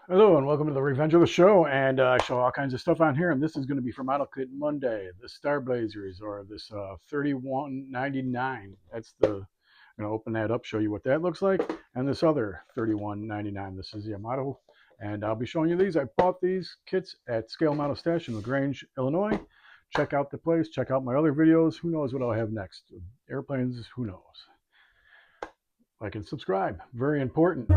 Hello and welcome to the Revenge of the Show, and I show all kinds of stuff on here. And this is going to be for Model Kit Monday, the Star Blazers, or this 31.99. That's the. I'm going to open that up, show you what that looks like, and this other 31.99. This is Yamato, and I'll be showing you these. I bought these kits at Scale Model Stash in LaGrange, Illinois. Check out the place. Check out my other videos. Who knows what I'll have next? Airplanes. Who knows? Like and subscribe. Very important.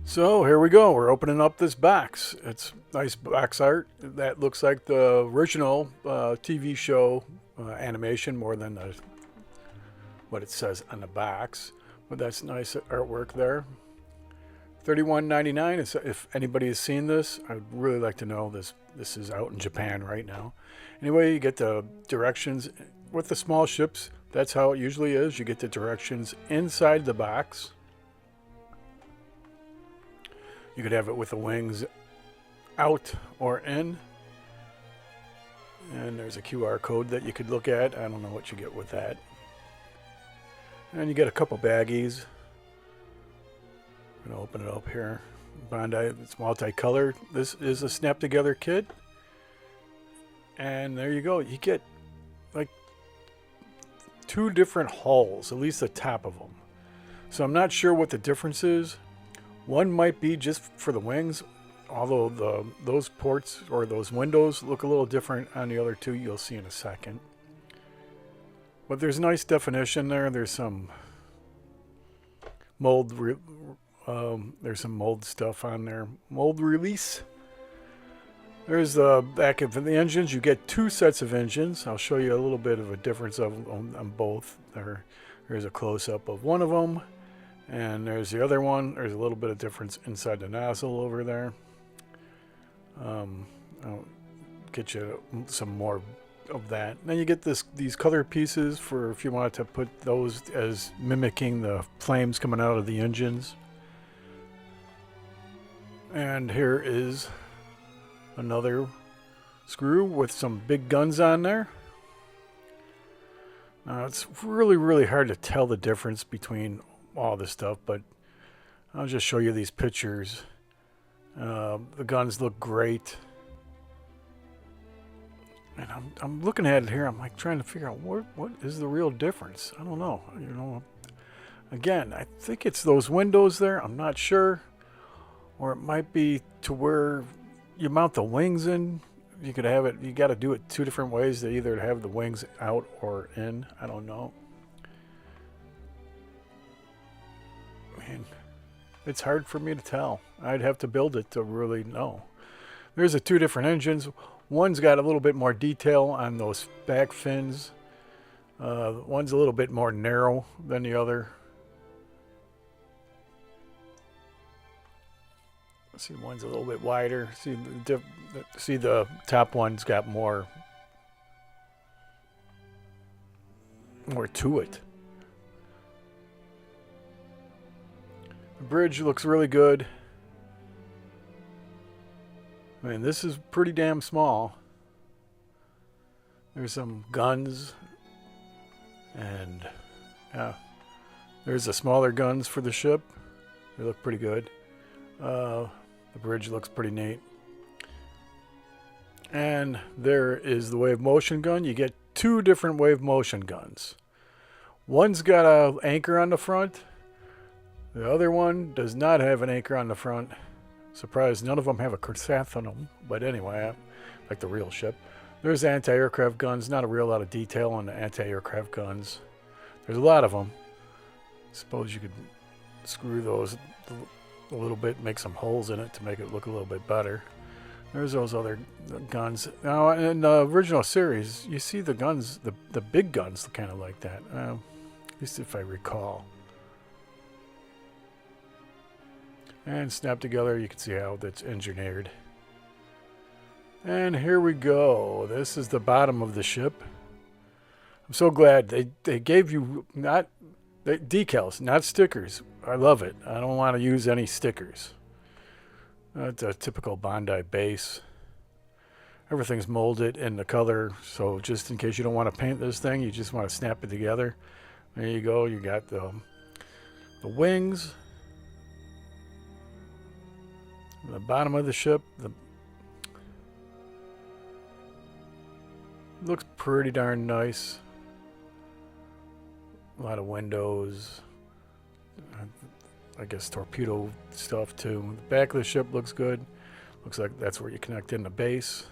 So here we go. We're opening up this box. It's nice box art. That looks like the original TV show animation more than what it says on the box. But that's nice artwork there. $31.99. If anybody has seen this, I'd really like to know this. This is out in Japan right now. Anyway, you get the directions with the small ships. That's how it usually is. You get the directions inside the box. You could have it with the wings out or in. And there's a QR code that you could look at. I don't know what you get with that. And you get a couple baggies. I'm going to open it up here. Bondi, it's multicolored. This is a snap together kit. And there you go. You get like two different hulls, at least the top of them. So I'm not sure what the difference is. One might be just for the wings, although those ports or those windows look a little different on the other two. You'll see in a second. But there's nice definition there. There's some mold. There's some mold stuff on there. Mold release. There's the back of the engines. You get two sets of engines. I'll show you a little bit of a difference on both. There's a close-up of one of them. And there's the other one. There's a little bit of difference inside the nozzle over there. I'll get you some more of that. Then you get these color pieces for if you wanted to put those as mimicking the flames coming out of the engines. And here is another screw with some big guns on there. Now it's really, really hard to tell the difference between all this stuff, but I'll just show you these pictures. The guns look great, and I'm looking at it here. I'm like trying to figure out what is the real difference. I don't know. Again, I think it's those windows there. I'm not sure, or it might be to where you mount the wings in. You could have it. You got to do it two different ways. To either have the wings out or in. I don't know. Man, it's hard for me to tell. I'd have to build it to really know. There's the two different engines. One's got a little bit more detail on those back fins. One's a little bit more narrow than the other. See, one's a little bit wider. See the top one's got more to it. The bridge looks really good. I mean, this is pretty damn small. There's some guns, and yeah, there's the smaller guns for the ship. They look pretty good. The bridge looks pretty neat. And there is the wave motion gun. You get two different wave motion guns. One's got an anchor on the front. The other one does not have an anchor on the front. Surprised none of them have a Corsath on them. But anyway, like the real ship. There's anti-aircraft guns. Not a real lot of detail on the anti-aircraft guns. There's a lot of them. Suppose you could screw those a little bit, make some holes in it to make it look a little bit better. There's those other guns. Now, in the original series, you see the guns, the big guns kind of like that. At least if I recall. And snap together, you can see how that's engineered. And here we go. This is the bottom of the ship. I'm so glad they gave you decals, not stickers. I love it. I don't want to use any stickers. It's a typical Bondi base. Everything's molded in the color, so just in case you don't want to paint this thing, you just want to snap it together. There you go. You got the wings. The bottom of the ship looks pretty darn nice. A lot of windows. I guess torpedo stuff too. The back of the ship looks good. Looks like that's where you connect in the base.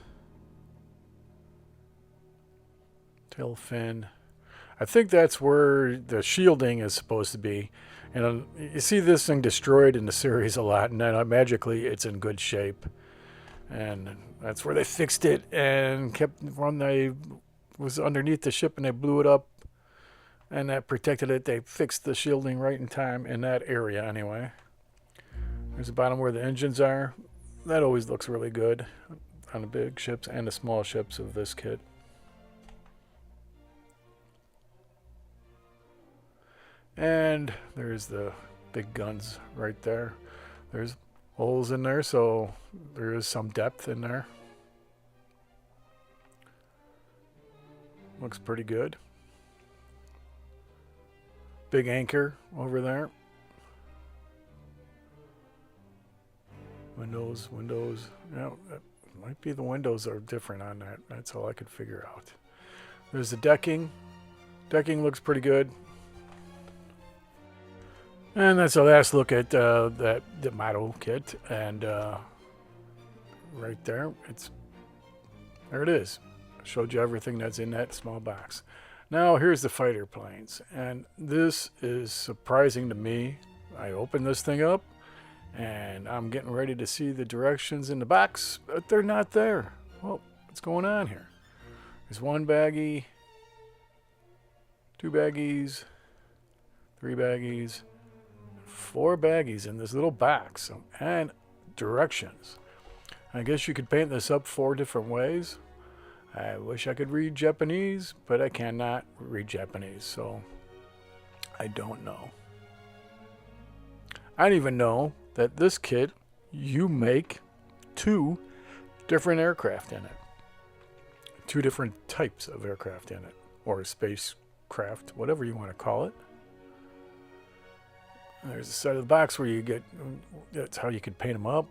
Tail fin. I think that's where the shielding is supposed to be. And you see this thing destroyed in the series a lot, and then magically it's in good shape. And that's where they fixed it and kept when they was underneath the ship and they blew it up and that protected it. They fixed the shielding right in time in that area anyway. There's the bottom where the engines are. That always looks really good on the big ships and the small ships of this kit. And there's the big guns right there. There's holes in there, so there is some depth in there. Looks pretty good. Big anchor over there. Windows. Yeah, that might be the windows are different on that. That's all I could figure out. There's the decking. Decking looks pretty good. And that's the last look at that Yamato kit. And right there, there it is. I showed you everything that's in that small box. Now here's the fighter planes. And this is surprising to me. I opened this thing up and I'm getting ready to see the directions in the box, but they're not there. Well, what's going on here? There's one baggie, two baggies, three baggies, four baggies in this little box, and directions. I guess you could paint this up 4 different ways. I wish I could read Japanese, but I cannot read Japanese, so I don't know. I didn't even know that this kit, you make 2 different aircraft in it. 2 different types of aircraft in it, or spacecraft, whatever you want to call it. There's a side of the box where you get, that's how you could paint them up.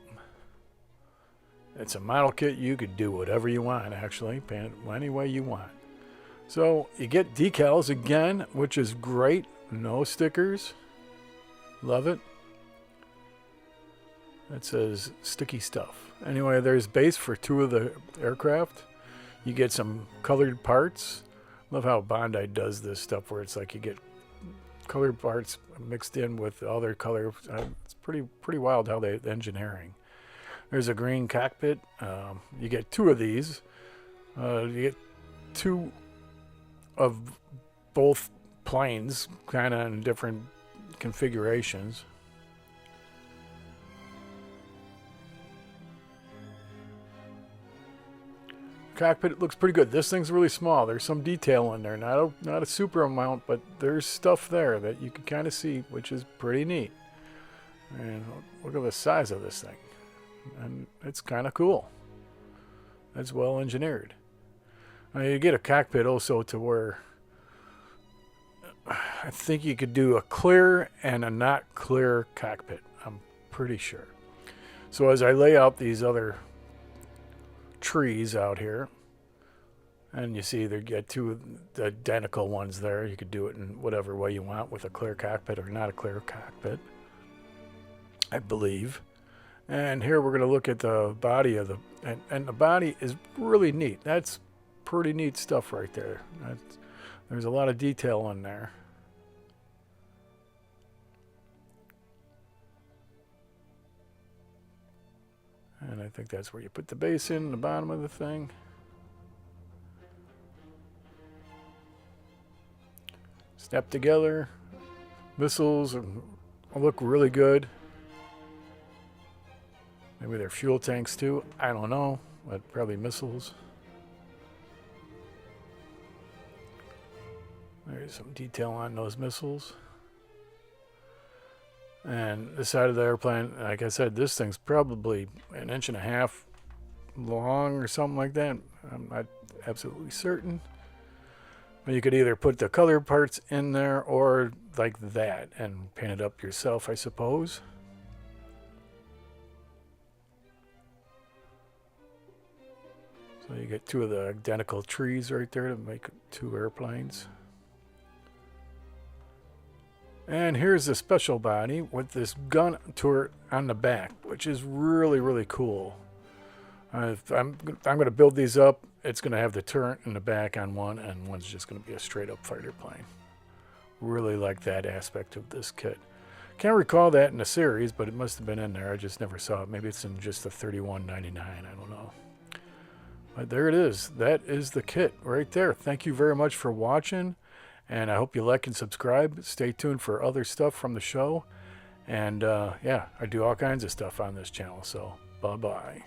It's a model kit. You could do whatever you want, actually. Paint it any way you want. So you get decals again, which is great. No stickers. Love it. That says sticky stuff. Anyway, there's base for 2 of the aircraft. You get some colored parts. Love how Bondi does this stuff where it's like you get colored parts mixed in with other color. It's pretty wild how the engineering. There's a green cockpit. You get 2 of these. You get 2 of both planes, kind of in different configurations. Cockpit looks pretty good. This thing's really small. There's some detail in there. Not a super amount, but there's stuff there that you can kind of see, which is pretty neat. And look at the size of this thing. And it's kind of cool. That's well engineered. Now you get a cockpit also to where I think you could do a clear and a not clear cockpit. I'm pretty sure. So as I lay out these other trees out here, and you see there get 2 identical ones there. You could do it in whatever way you want with a clear cockpit or not a clear cockpit, I believe. And here we're going to look at the body of and the body is really neat. That's pretty neat stuff right there. There's a lot of detail in there. And I think that's where you put the base in the bottom of the thing. Snap together. Missiles look really good. Maybe they're fuel tanks too. I don't know, but probably missiles. There's some detail on those missiles. And the side of the airplane, like I said, this thing's probably 1.5 inches long or something like that. I'm not absolutely certain. But you could either put the colored parts in there or like that and paint it up yourself, I suppose. So you get two of the identical trees right there to make two airplanes. And here's the special body with this gun turret on the back, which is really, really cool. I'm going to build these up. It's going to have the turret in the back on one, and one's just going to be a straight-up fighter plane. Really like that aspect of this kit. Can't recall that in the series, but it must have been in there. I just never saw it. Maybe it's in just the $31.99. I don't know. But there it is. That is the kit right there. Thank you very much for watching, and I hope you like and subscribe. Stay tuned for other stuff from the show. And yeah, I do all kinds of stuff on this channel, so bye-bye.